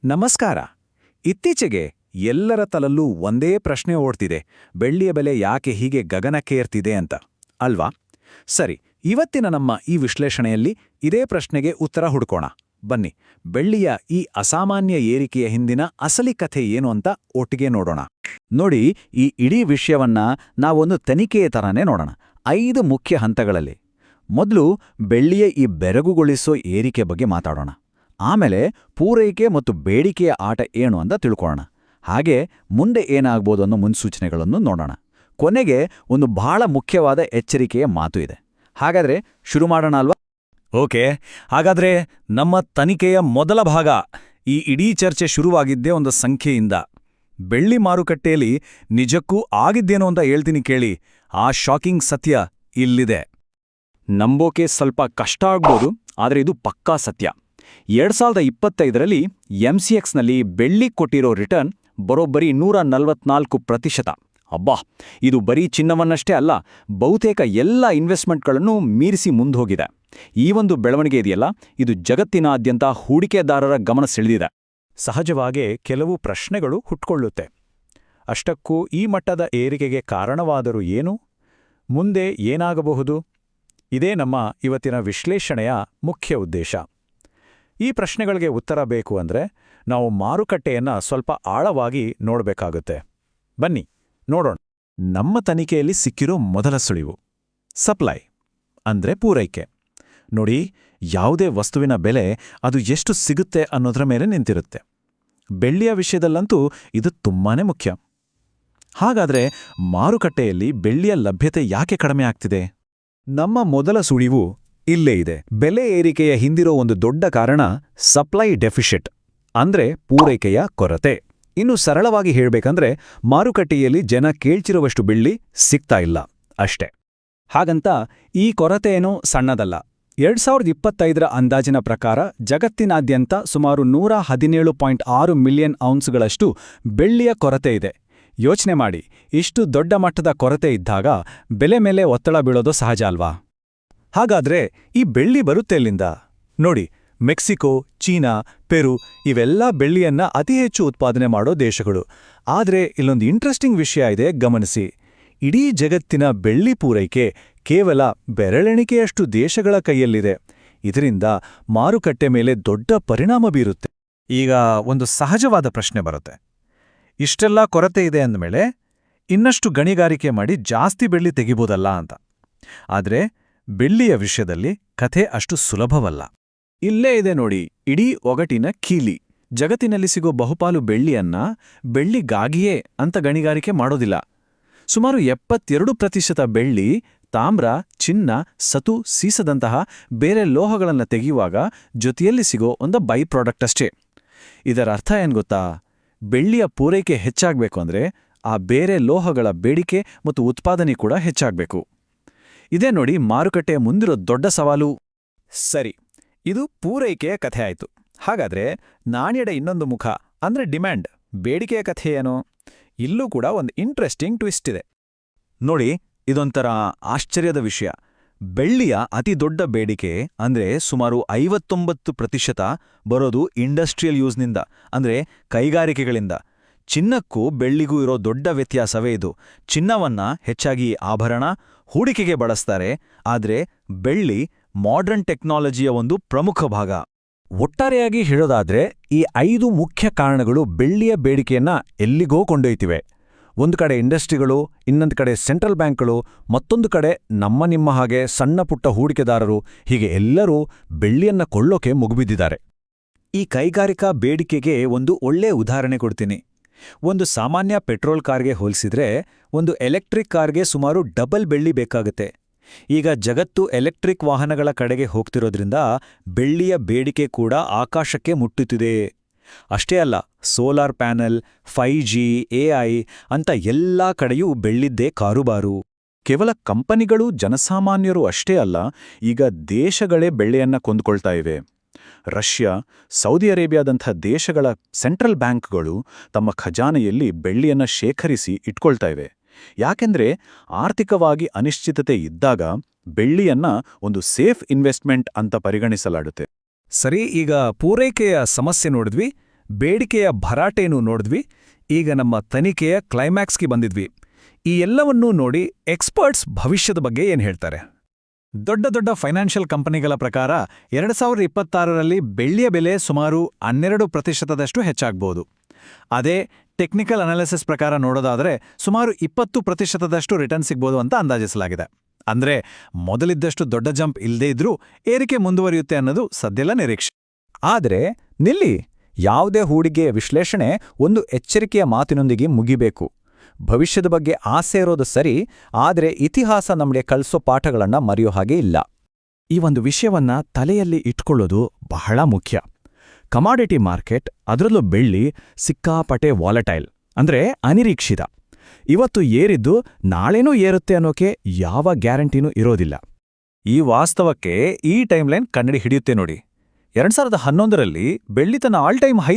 ನಮಸ್ಕಾರ. ಇತ್ತೀಚೆಗೆ ಎಲ್ಲರ ತಲಲ್ಲೂ ಒಂದೇ ಪ್ರಶ್ನೆ ಓಡ್ತಿದೆ, ಬೆಳ್ಳಿಯ ಬೆಲೆ ಯಾಕೆ ಹೀಗೆ ಗಗನಕ್ಕೇರ್ತಿದೆ ಅಂತ, ಅಲ್ವಾ? ಸರಿ, ಇವತ್ತಿನ ನಮ್ಮ ಈ ವಿಶ್ಲೇಷಣೆಯಲ್ಲಿ ಇದೇ ಪ್ರಶ್ನೆಗೆ ಉತ್ತರ ಹುಡುಕೋಣ. ಬನ್ನಿ, ಬೆಳ್ಳಿಯ ಈ ಅಸಾಮಾನ್ಯ ಏರಿಕೆಯ ಹಿಂದಿನ ಅಸಲಿ ಕಥೆ ಏನು ಅಂತ ಒಟ್ಟಿಗೆ ನೋಡೋಣ. ನೋಡಿ, ಈ ಇಡೀ ವಿಷಯವನ್ನ ನಾವೊಂದು ತನಿಖೆಯ ಥರನೇ ನೋಡೋಣ, 5 ಮುಖ್ಯ ಹಂತಗಳಲ್ಲಿ. ಮೊದಲು ಬೆಳ್ಳಿಯ ಈ ಬೆರಗುಗೊಳಿಸೋ ಏರಿಕೆ ಬಗ್ಗೆ ಮಾತಾಡೋಣ. ಆಮೇಲೆ ಪೂರೈಕೆ ಮತ್ತು ಬೇಡಿಕೆಯ ಆಟ ಏನು ಅಂತ ತಿಳ್ಕೊಳ್ಳೋಣ. ಹಾಗೆ ಮುಂದೆ ಏನಾಗ್ಬೋದು ಅನ್ನೋ ಮುನ್ಸೂಚನೆಗಳನ್ನು ನೋಡೋಣ. ಕೊನೆಗೆ ಒಂದು ಬಹಳ ಮುಖ್ಯವಾದ ಎಚ್ಚರಿಕೆಯ ಮಾತು ಇದೆ. ಹಾಗಾದ್ರೆ ಶುರು ಮಾಡೋಣ ಅಲ್ವಾ? ಓಕೆ, ಹಾಗಾದ್ರೆ ನಮ್ಮ ತನಿಖೆಯ ಮೊದಲ ಭಾಗ. ಈ ಇಡೀ ಚರ್ಚೆ ಶುರುವಾಗಿದ್ದೇ ಒಂದು ಸಂಖ್ಯೆಯಿಂದ. ಬೆಳ್ಳಿ ಮಾರುಕಟ್ಟೆಯಲ್ಲಿ ನಿಜಕ್ಕೂ ಆಗಿದ್ದೇನೋ ಅಂತ ಹೇಳ್ತೀನಿ ಕೇಳಿ. ಆ ಶಾಕಿಂಗ್ ಸತ್ಯ ಇಲ್ಲಿದೆ. ನಂಬೋಕೆ ಸ್ವಲ್ಪ ಕಷ್ಟ ಆಗ್ಬೋದು, ಆದರೆ ಇದು ಪಕ್ಕಾ ಸತ್ಯ. 2025ರಲ್ಲಿ ಎಂಸಿಎಕ್ಸ್ನಲ್ಲಿ ಬೆಳ್ಳಿ ಕೊಟ್ಟಿರೋ ರಿಟರ್ನ್ ಬರೋಬ್ಬರಿ 144%. ಅಬ್ಬಾ, ಇದು ಬರೀ ಚಿನ್ನವನ್ನಷ್ಟೇ ಅಲ್ಲ, ಬಹುತೇಕ ಎಲ್ಲ ಇನ್ವೆಸ್ಟ್ಮೆಂಟ್ಗಳನ್ನು ಮೀರಿಸಿ ಮುಂದೋಗಿದೆ. ಈ ಒಂದು ಬೆಳವಣಿಗೆ ಇದೆಯಲ್ಲ, ಇದು ಜಗತ್ತಿನಾದ್ಯಂತ ಹೂಡಿಕೆದಾರರ ಗಮನ ಸೆಳೆದಿದೆ. ಸಹಜವಾಗೇ ಕೆಲವು ಪ್ರಶ್ನೆಗಳು ಹುಟ್ಕೊಳ್ಳುತ್ತೆ. ಅಷ್ಟಕ್ಕೂ ಈ ಮಟ್ಟದ ಏರಿಕೆಗೆ ಕಾರಣವಾದರೂ ಏನು? ಮುಂದೆ ಏನಾಗಬಹುದು? ಇದೇ ನಮ್ಮ ಇವತ್ತಿನ ವಿಶ್ಲೇಷಣೆಯ ಮುಖ್ಯ ಉದ್ದೇಶ. ಈ ಪ್ರಶ್ನೆಗಳಿಗೆ ಉತ್ತರ ಬೇಕು ಅಂದ್ರೆ ನಾವು ಮಾರುಕಟ್ಟೆಯನ್ನ ಸ್ವಲ್ಪ ಆಳವಾಗಿ ನೋಡಬೇಕಾಗುತ್ತೆ. ಬನ್ನಿ ನೋಡೋಣ. ನಮ್ಮ ತನಿಖೆಯಲ್ಲಿ ಸಿಕ್ಕಿರೋ ಮೊದಲ ಸುಳಿವು ಸಪ್ಲೈ ಅಂದ್ರೆ ಪೂರೈಕೆ. ನೋಡಿ, ಯಾವುದೇ ವಸ್ತುವಿನ ಬೆಲೆ ಅದು ಎಷ್ಟು ಸಿಗುತ್ತೆ ಅನ್ನೋದ್ರ ಮೇಲೆ ನಿಂತಿರುತ್ತೆ. ಬೆಳ್ಳಿಯ ವಿಷಯದಲ್ಲಂತೂ ಇದು ತುಂಬಾನೇ ಮುಖ್ಯ. ಹಾಗಾದ್ರೆ ಮಾರುಕಟ್ಟೆಯಲ್ಲಿ ಬೆಳ್ಳಿಯ ಲಭ್ಯತೆ ಯಾಕೆ ಕಡಿಮೆ ಆಗ್ತಿದೆ? ನಮ್ಮ ಮೊದಲ ಸುಳಿವು ಇಲ್ಲೇ ಇದೆ. ಬೆಲೆ ಏರಿಕೆಯ ಹಿಂದಿರೋ ಒಂದು ದೊಡ್ಡ ಕಾರಣ ಸಪ್ಲೈ ಡೆಫಿಷಿಟ್, ಅಂದ್ರೆ ಪೂರೈಕೆಯ ಕೊರತೆ. ಇನ್ನು ಸರಳವಾಗಿ ಹೇಳ್ಬೇಕಂದ್ರೆ ಮಾರುಕಟ್ಟೆಯಲ್ಲಿ ಜನ ಕೇಳ್ತಿರುವಷ್ಟು ಬೆಳ್ಳಿ ಸಿಗ್ತಾ ಇಲ್ಲ ಅಷ್ಟೇ. ಹಾಗಂತ ಈ ಕೊರತೆಯೇನೂ ಸಣ್ಣದಲ್ಲ. 2025ರ ಅಂದಾಜಿನ ಪ್ರಕಾರ ಜಗತ್ತಿನಾದ್ಯಂತ ಸುಮಾರು 117.6 ಮಿಲಿಯನ್ ಔನ್ಸ್ಗಳಷ್ಟು ಬೆಳ್ಳಿಯ ಕೊರತೆ ಇದೆ. ಯೋಚನೆ ಮಾಡಿ, ಇಷ್ಟು ದೊಡ್ಡ ಮಟ್ಟದ ಕೊರತೆ ಇದ್ದಾಗ ಬೆಲೆ ಮೇಲೆ ಒತ್ತಡ ಬೀಳೋದು ಸಹಜ ಅಲ್ವಾ? ಹಾಗಾದ್ರೆ ಈ ಬೆಳ್ಳಿ ಬರುತ್ತೆ ಎಲ್ಲಿಂದ? ನೋಡಿ, ಮೆಕ್ಸಿಕೋ, ಚೀನಾ, ಪೆರು ಇವೆಲ್ಲ ಬೆಳ್ಳಿಯನ್ನ ಅತಿ ಹೆಚ್ಚು ಉತ್ಪಾದನೆ ಮಾಡೋ ದೇಶಗಳು. ಆದ್ರೆ ಇಲ್ಲೊಂದು ಇಂಟ್ರೆಸ್ಟಿಂಗ್ ವಿಷಯ ಇದೆ, ಗಮನಿಸಿ. ಇಡೀ ಜಗತ್ತಿನ ಬೆಳ್ಳಿ ಪೂರೈಕೆ ಕೇವಲ ಬೆರಳೆಣಿಕೆಯಷ್ಟು ದೇಶಗಳ ಕೈಯಲ್ಲಿದೆ. ಇದರಿಂದ ಮಾರುಕಟ್ಟೆ ಮೇಲೆ ದೊಡ್ಡ ಪರಿಣಾಮ ಬೀರುತ್ತೆ. ಈಗ ಒಂದು ಸಹಜವಾದ ಪ್ರಶ್ನೆ ಬರುತ್ತೆ. ಇಷ್ಟೆಲ್ಲ ಕೊರತೆ ಇದೆ ಅಂದಮೇಲೆ ಇನ್ನಷ್ಟು ಗಣಿಗಾರಿಕೆ ಮಾಡಿ ಜಾಸ್ತಿ ಬೆಳ್ಳಿ ತೆಗಿಬೋದಲ್ಲ ಅಂತ. ಆದ್ರೆ ಬೆಳ್ಳಿಯ ವಿಷಯದಲ್ಲಿ ಕಥೆ ಅಷ್ಟು ಸುಲಭವಲ್ಲ. ಇಲ್ಲೇ ಇದೆ ನೋಡಿ ಇಡೀ ಒಗಟಿನ ಕೀಲಿ. ಜಗತ್ತಿನಲ್ಲಿ ಸಿಗೋ ಬಹುಪಾಲು ಬೆಳ್ಳಿಯನ್ನ ಬೆಳ್ಳಿಗಾಗಿಯೇ ಅಂತ ಗಣಿಗಾರಿಕೆ ಮಾಡೋದಿಲ್ಲ. ಸುಮಾರು 72% ಬೆಳ್ಳಿ ತಾಮ್ರ, ಚಿನ್ನ, ಸತು, ಸೀಸದಂತಹ ಬೇರೆ ಲೋಹಗಳನ್ನು ತೆಗೆಯುವಾಗ ಜೊತೆಯಲ್ಲಿ ಸಿಗೋ ಒಂದು ಬೈ ಪ್ರಾಡಕ್ಟ್ ಅಷ್ಟೇ. ಇದರ ಅರ್ಥ ಏನ್ ಗೊತ್ತಾ? ಬೆಳ್ಳಿಯ ಪೂರೈಕೆ ಹೆಚ್ಚಾಗಬೇಕು ಅಂದ್ರೆ ಆ ಬೇರೆ ಲೋಹಗಳ ಬೇಡಿಕೆ ಮತ್ತು ಉತ್ಪಾದನೆ ಕೂಡ ಹೆಚ್ಚಾಗಬೇಕು. ಇದೇ ನೋಡಿ ಮಾರುಕಟ್ಟೆಯ ಮುಂದಿರೋ ದೊಡ್ಡ ಸವಾಲು. ಸರಿ, ಇದು ಪೂರೈಕೆಯ ಕಥೆ ಆಯ್ತು. ಹಾಗಾದ್ರೆ ನಾಣ್ಯದ ಇನ್ನೊಂದು ಮುಖ ಅಂದ್ರೆ ಡಿಮ್ಯಾಂಡ್, ಬೇಡಿಕೆಯ ಕಥೆ ಏನೋ? ಇಲ್ಲೂ ಕೂಡ ಒಂದು ಇಂಟ್ರೆಸ್ಟಿಂಗ್ ಟ್ವಿಸ್ಟ್ ಇದೆ. ನೋಡಿ, ಇದೊಂಥರ ಆಶ್ಚರ್ಯದ ವಿಷಯ. ಬೆಳ್ಳಿಯ ಅತಿ ದೊಡ್ಡ ಬೇಡಿಕೆ ಅಂದ್ರೆ ಸುಮಾರು 59% ಬರೋದು ಇಂಡಸ್ಟ್ರಿಯಲ್ ಯೂಸ್ನಿಂದ, ಅಂದ್ರೆ ಕೈಗಾರಿಕೆಗಳಿಂದ. ಚಿನ್ನಕ್ಕೂ ಬೆಳ್ಳಿಗೂ ಇರೋ ದೊಡ್ಡ ವ್ಯತ್ಯಾಸವೇ ಇದು. ಚಿನ್ನವನ್ನ ಹೆಚ್ಚಾಗಿ ಆಭರಣ, ಹೂಡಿಕೆಗೆ ಬಳಸ್ತಾರೆ, ಆದ್ರೆ ಬೆಳ್ಳಿ ಮಾಡರ್ನ್ ಟೆಕ್ನಾಲಜಿಯ ಒಂದು ಪ್ರಮುಖ ಭಾಗ. ಒಟ್ಟಾರೆಯಾಗಿ ಹೇಳೋದಾದ್ರೆ ಈ 5 ಮುಖ್ಯ ಕಾರಣಗಳು ಬೆಳ್ಳಿಯ ಬೇಡಿಕೆಯನ್ನ ಎಲ್ಲಿಗೋ ಕೊಂಡೊಯ್ತಿವೆ. ಒಂದು ಕಡೆ ಇಂಡಸ್ಟ್ರಿಗಳು, ಇನ್ನೊಂದು ಕಡೆ ಸೆಂಟ್ರಲ್ ಬ್ಯಾಂಕ್ಗಳು, ಮತ್ತೊಂದು ಕಡೆ ನಿಮ್ಮ ಹಾಗೆ ಸಣ್ಣ ಪುಟ್ಟ ಹೂಡಿಕೆದಾರರು, ಹೀಗೆ ಎಲ್ಲರೂ ಬೆಳ್ಳಿಯನ್ನ ಕೊಳ್ಳೋಕೆ ಮುಗಿಬಿದ್ದಿದ್ದಾರೆ. ಈ ಕೈಗಾರಿಕಾ ಬೇಡಿಕೆಗೆ ಒಂದು ಒಳ್ಳೆ ಉದಾಹರಣೆ ಕೊಡ್ತೀನಿ. ಒಂದು ಸಾಮಾನ್ಯ ಪೆಟ್ರೋಲ್ ಕಾರ್ಗೆ ಹೋಲಿಸಿದ್ರೆ ಒಂದು ಎಲೆಕ್ಟ್ರಿಕ್ ಕಾರ್ಗೆ ಸುಮಾರು ಡಬಲ್ ಬೆಳ್ಳಿ ಬೇಕಾಗುತ್ತೆ. ಈಗ ಜಗತ್ತು ಎಲೆಕ್ಟ್ರಿಕ್ ವಾಹನಗಳ ಕಡೆಗೆ ಹೋಗ್ತಿರೋದ್ರಿಂದ ಬೆಳ್ಳಿಯ ಬೇಡಿಕೆ ಕೂಡ ಆಕಾಶಕ್ಕೆ ಮುಟ್ಟುತ್ತಿದೆ. ಅಷ್ಟೇ ಅಲ್ಲ, ಸೋಲಾರ್ ಪ್ಯಾನೆಲ್, 5G, AI ಅಂತ ಎಲ್ಲಾ ಕಡೆಯೂ ಬೆಳ್ಳಿದ್ದೇ ಕಾರುಬಾರು. ಕೇವಲ ಕಂಪನಿಗಳು, ಜನಸಾಮಾನ್ಯರು ಅಷ್ಟೇ ಅಲ್ಲ, ಈಗ ದೇಶಗಳೇ ಬೆಳ್ಳಿಯನ್ನ ಕೊಂದುಕೊಳ್ತಾ ಇವೆ. ರಷ್ಯಾ, ಸೌದಿ ಅರೇಬಿಯಾದಂಥ ದೇಶಗಳ ಸೆಂಟ್ರಲ್ ಬ್ಯಾಂಕ್ಗಳು ತಮ್ಮ ಖಜಾನೆಯಲ್ಲಿ ಬೆಳ್ಳಿಯನ್ನ ಶೇಖರಿಸಿ ಇಟ್ಕೊಳ್ತಾ ಇವೆ. ಯಾಕೆಂದ್ರೆ ಆರ್ಥಿಕವಾಗಿ ಅನಿಶ್ಚಿತತೆ ಇದ್ದಾಗ ಬೆಳ್ಳಿಯನ್ನ ಒಂದು ಸೇಫ್ ಇನ್ವೆಸ್ಟ್ಮೆಂಟ್ ಅಂತ ಪರಿಗಣಿಸಲಾಗುತ್ತೆ. ಸರಿ, ಈಗ ಪೂರೈಕೆಯ ಸಮಸ್ಯೆ ನೋಡಿದ್ವಿ. ಬೇಡಿಕೆಯ ಭರಾಟೆನೂ ನೋಡಿದ್ವಿ, ಈಗ ನಮ್ಮ ತನಿಖೆಯ ಕ್ಲೈಮ್ಯಾಕ್ಸ್ಗೆ ಬಂದಿದ್ವಿ. ಈ ಎಲ್ಲವನ್ನೂ ನೋಡಿ ಎಕ್ಸ್ಪರ್ಟ್ಸ್ ಭವಿಷ್ಯದ ಬಗ್ಗೆ ಏನ್ ಹೇಳ್ತಾರೆ? ದೊಡ್ಡ ದೊಡ್ಡ ಫೈನಾನ್ಷಿಯಲ್ ಕಂಪನಿಗಳ ಪ್ರಕಾರ 2026ರಲ್ಲಿ ಬೆಳ್ಳಿಯ ಬೆಲೆ ಸುಮಾರು 12% ಹೆಚ್ಚಾಗ್ಬೋದು. ಅದೇ ಟೆಕ್ನಿಕಲ್ ಅನಾಲಿಸಿಸ್ ಪ್ರಕಾರ ನೋಡೋದಾದರೆ ಸುಮಾರು 20% ರಿಟರ್ನ್ ಸಿಗ್ಬೋದು ಅಂತ ಅಂದಾಜಿಸಲಾಗಿದೆ. ಅಂದ್ರೆ ಮೊದಲಿದ್ದಷ್ಟು ದೊಡ್ಡ ಜಂಪ್ ಇಲ್ಲದೇ ಇದ್ರೂ ಏರಿಕೆ ಮುಂದುವರಿಯುತ್ತೆ ಅನ್ನೋದು ಸದ್ಯಲ್ಲ ನಿರೀಕ್ಷೆ. ಆದರೆ ನಿಲ್ಲಿ, ಯಾವುದೇ ಹೂಡಿಕೆಯ ವಿಶ್ಲೇಷಣೆ ಒಂದು ಎಚ್ಚರಿಕೆಯ ಮಾತಿನೊಂದಿಗೆ ಮುಗಿಬೇಕು. ಭವಿಷ್ಯದ ಬಗ್ಗೆ ಆಸೆ ಇರೋದು ಸರಿ, ಆದರೆ ಇತಿಹಾಸ ನಮಗೆ ಕಳಿಸೋ ಪಾಠಗಳನ್ನ ಮರೆಯೋ ಹಾಗೆ ಇಲ್ಲ. ಈ ಒಂದು ವಿಷಯವನ್ನ ತಲೆಯಲ್ಲಿ ಇಟ್ಕೊಳ್ಳೋದು ಬಹಳ ಮುಖ್ಯ. ಕಮಾಡಿಟಿ ಮಾರ್ಕೆಟ್, ಅದರಲ್ಲೂ ಬೆಳ್ಳಿ, ಸಿಕ್ಕಾಪಟೆ ವಾಲಟೈಲ್, ಅಂದ್ರೆ ಅನಿರೀಕ್ಷಿತ. ಇವತ್ತು ಏರಿದ್ದು ನಾಳೆನೂ ಏರುತ್ತೆ ಅನ್ನೋಕೆ ಯಾವ ಗ್ಯಾರಂಟಿನೂ ಇರೋದಿಲ್ಲ. ಈ ವಾಸ್ತವಕ್ಕೆ ಈ ಟೈಮ್ಲೈನ್ ಕನ್ನಡಿ ಹಿಡಿಯುತ್ತೆ ನೋಡಿ. 2011ರಲ್ಲಿ ಬೆಳ್ಳಿ ತನ್ನ ಆಲ್ ಟೈಮ್ ಹೈ